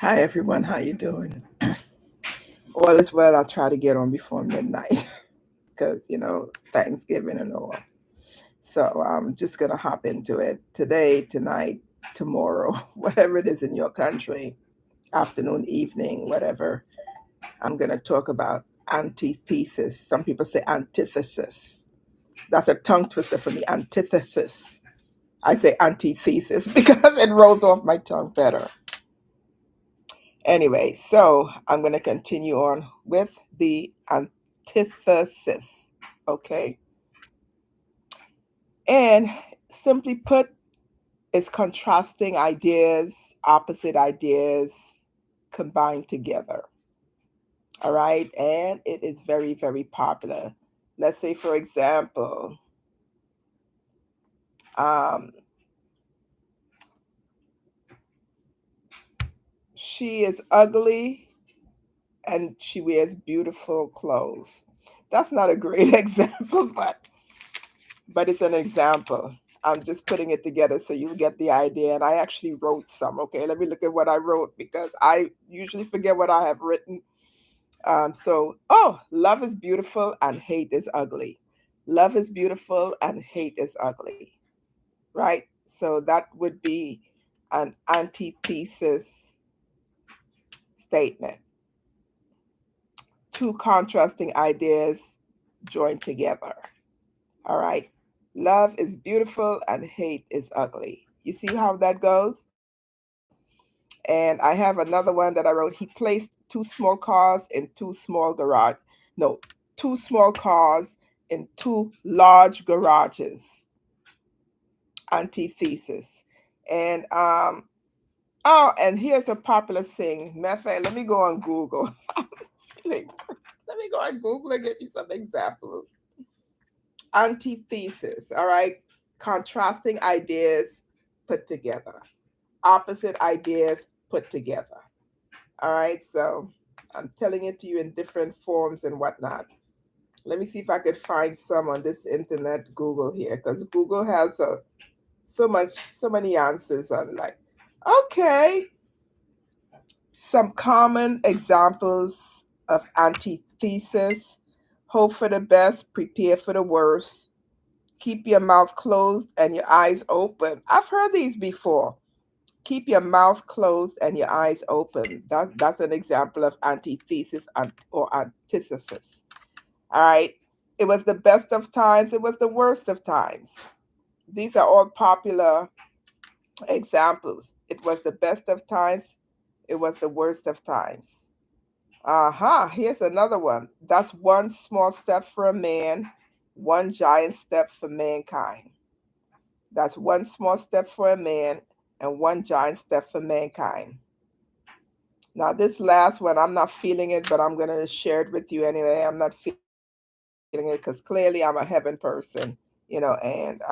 Hi everyone, how you doing? All is well. I'll try to get on before midnight because Thanksgiving and all. So I'm just gonna hop into it today, tonight, tomorrow, whatever it is in your country, afternoon, evening, whatever. I'm gonna talk about antithesis. Some people say antithesis. That's a tongue twister for me. Antithesis. I say antithesis because it rolls off my tongue better. Anyway, so I'm going to continue on with the antithesis. Okay. And simply put, it's contrasting ideas, opposite ideas combined together. All right. And it is very, very popular. Let's say, for example, um, she is ugly and she wears beautiful clothes. That's not a great example, but it's an example. I'm just putting it together so you get the idea. And I actually wrote some. Okay, let me look at what I wrote because I usually forget what I have written. Love is beautiful and hate is ugly. Love is beautiful and hate is ugly. Right? So that would be an antithesis statement. Two contrasting ideas joined together. All right. Love is beautiful and hate is ugly. You see how that goes? And I have another one that I wrote. He placed two small cars in two small garage. No, two small cars in two large garages. Antithesis. And and here's a popular saying. Matter of fact, let me go on Google. Let me go on Google and get you some examples. Antithesis, all right? Contrasting ideas put together, opposite ideas put together. All right, so I'm telling it to you in different forms and whatnot. Let me see if I could find some on this internet Google here, because Google has so many answers on like, okay, some common examples of antithesis: hope for the best, prepare for the worst, keep your mouth closed and your eyes open. I've heard these before. Keep your mouth closed and your eyes open. That's an example of antithesis or antithesis. All right. It was the best of times. It was the worst of times. These are all popular examples. It was the best of times. It was the worst of times. Aha, here's another one. That's one small step for a man, one giant step for mankind. That's one small step for a man and one giant step for mankind. Now, this last one, I'm not feeling it, but I'm going to share it with you anyway. I'm not feeling it because clearly I'm a heaven person, and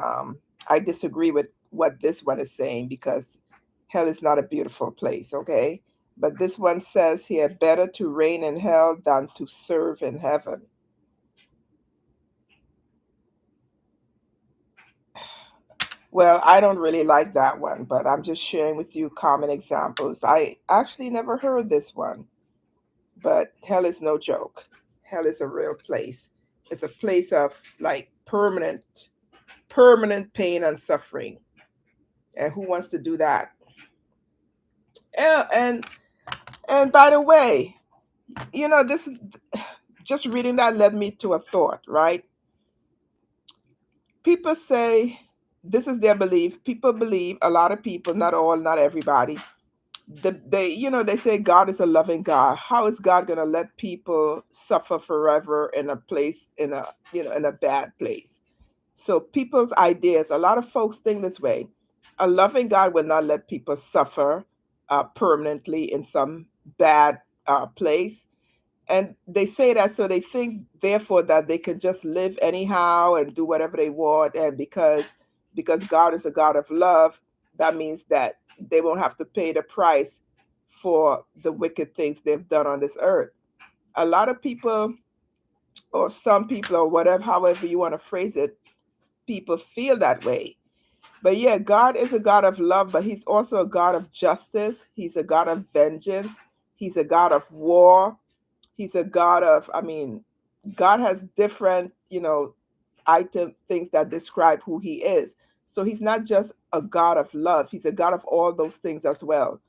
I disagree with what this one is saying because hell is not a beautiful place, okay? But this one says here, better to reign in hell than to serve in heaven. Well, I don't really like that one, but I'm just sharing with you common examples. I actually never heard this one, but hell is no joke. Hell is a real place. It's a place of like permanent pain and suffering. And who wants to do that? Yeah, and by the way, this just reading that led me to a thought, right? People say this is their belief. People believe, a lot of people, not all, not everybody, they say God is a loving God. How is God going to let people suffer forever in a place, in a bad place? So people's ideas, a lot of folks think this way: a loving God will not let people suffer permanently in some bad place. And they say that so they think therefore that they can just live anyhow and do whatever they want, and because God is a God of love, that means that they won't have to pay the price for the wicked things they've done on this earth. A lot of people, or some people, or whatever, however you want to phrase it, people feel that way. But yeah, God is a God of love, but He's also a God of justice. He's a God of vengeance. He's a God of war. He's a God of, I mean, God has different, item things that describe who He is. So He's not just a God of love, He's a God of all those things as well.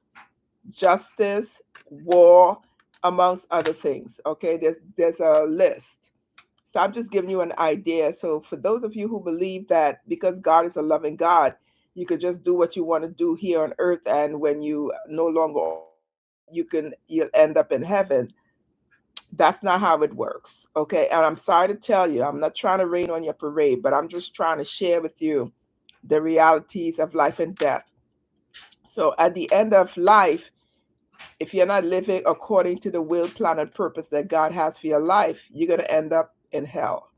Justice, war, amongst other things. Okay, there's a list. So I'm just giving you an idea. So for those of you who believe that because God is a loving God, you could just do what you want to do here on earth, and when you no longer on earth, you'll end up in heaven. That's not how it works. Okay. And I'm sorry to tell you, I'm not trying to rain on your parade, but I'm just trying to share with you the realities of life and death. So at the end of life, if you're not living according to the will, plan, and purpose that God has for your life, you're going to end up in hell.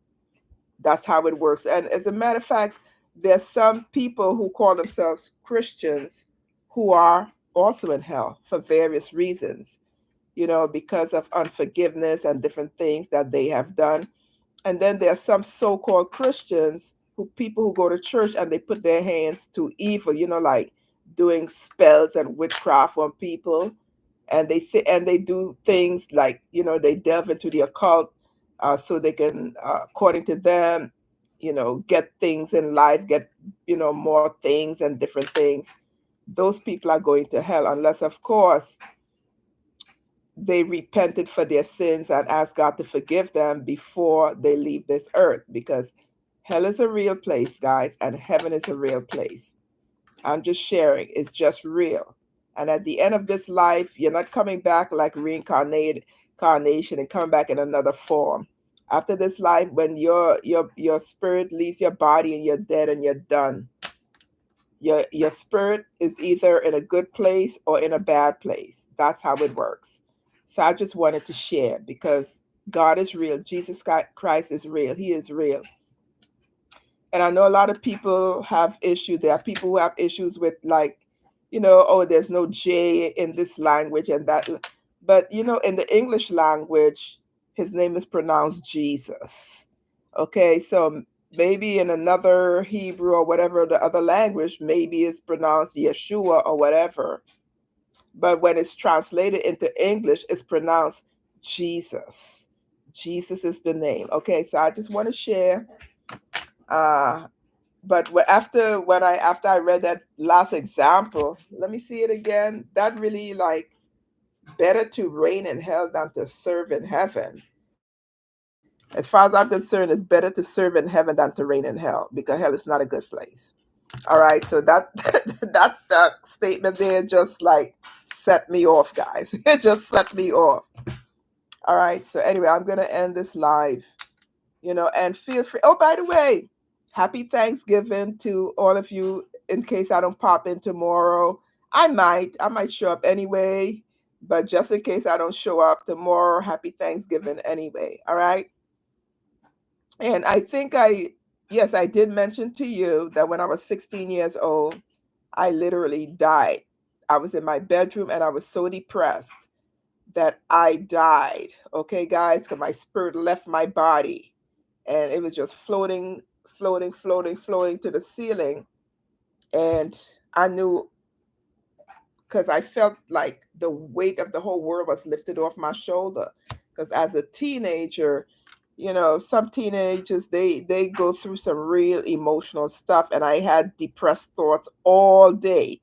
That's how it works. And as a matter of fact, there's some people who call themselves Christians who are also in hell for various reasons, because of unforgiveness and different things that they have done. And then there are some so-called Christians who people who go to church and they put their hands to evil, like doing spells and witchcraft on people, and and they do things like, they delve into the occult, so they can, according to them, get things in life, get more things and different things. Those people are going to hell unless, of course, they repented for their sins and asked God to forgive them before they leave this earth, because hell is a real place, guys, and heaven is a real place. I'm just sharing, it's just real. And at the end of this life, you're not coming back like carnation and coming back in another form. After this life, when your spirit leaves your body and you're dead and you're done, your spirit is either in a good place or in a bad place. That's how it works. So I just wanted to share, because God is real. Jesus Christ is real. He is real. And I know a lot of people have issues. There are people who have issues with, like, oh, there's no J in this language and that. But in the English language, his name is pronounced Jesus. Okay, so maybe in another Hebrew or whatever the other language, maybe it's pronounced Yeshua or whatever. But when it's translated into English, it's pronounced Jesus. Jesus is the name. Okay, so I just want to share. Uh, but after I read that last example, let me see it again. That really, like, better to reign in hell than to serve in heaven. As far as I'm concerned, it's better to serve in heaven than to reign in hell, because hell is not a good place. All right, so that that statement there just like set me off, guys. It just set me off. All right, so anyway, I'm gonna end this live. And feel free. Oh, by the way, happy Thanksgiving to all of you. In case I don't pop in tomorrow, I might show up anyway, but just in case I don't show up tomorrow, happy Thanksgiving anyway. All right. And yes, I did mention to you that when I was 16 years old, I literally died. I was in my bedroom and I was so depressed that I died. Okay, guys, because my spirit left my body and it was just floating, floating, floating, floating to the ceiling. And I knew, because I felt like the weight of the whole world was lifted off my shoulder. Because as a teenager, some teenagers, they go through some real emotional stuff, and I had depressed thoughts all day.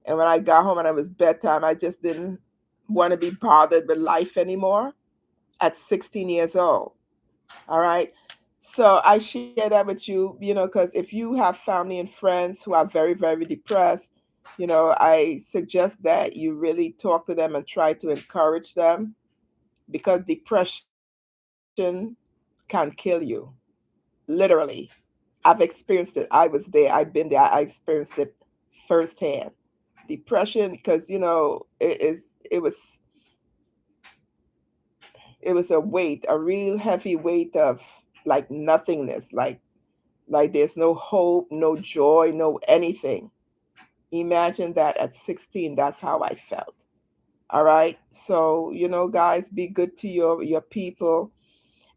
And when I got home and it was bedtime, I just didn't want to be bothered with life anymore at 16 years old. All right. So I share that with you, because if you have family and friends who are very, very depressed, I suggest that you really talk to them and try to encourage them, because depression can kill you. Literally. I've experienced it. I was there. I've been there. I experienced it firsthand. Depression, because it was a weight, a real heavy weight of, like, nothingness, like there's no hope, no joy, no anything. Imagine that at 16, that's how I felt. All right. So, guys, be good to your people.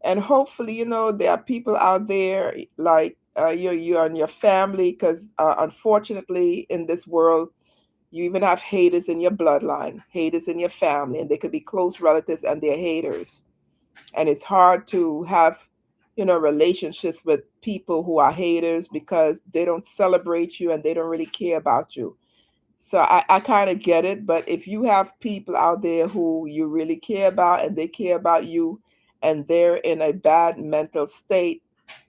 And hopefully, there are people out there, like, you and your family, because unfortunately in this world you even have haters in your bloodline, haters in your family, and they could be close relatives and they're haters. And it's hard to have, relationships with people who are haters because they don't celebrate you and they don't really care about you. So I kind of get it. But if you have people out there who you really care about and they care about you and they're in a bad mental state,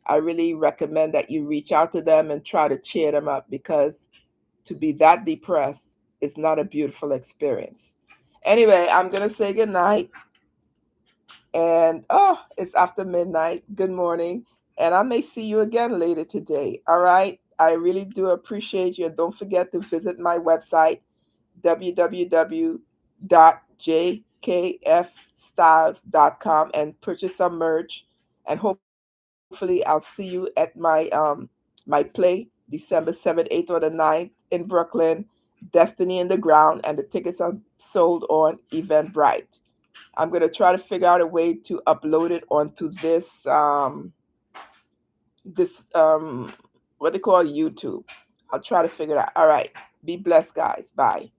I really recommend that you reach out to them and try to cheer them up, because to be that depressed is not a beautiful experience. Anyway, I'm going to say good night. And it's after midnight. Good morning. And I may see you again later today. All right. I really do appreciate you. And don't forget to visit my website, www.jkfstyles.com, and purchase some merch. And hopefully I'll see you at my play December 7th, 8th, or the 9th in Brooklyn, Destiny in the Ground, and the tickets are sold on Eventbrite. I'm gonna try to figure out a way to upload it onto this what they call YouTube. I'll try to figure it out. All right. Be blessed, guys. Bye.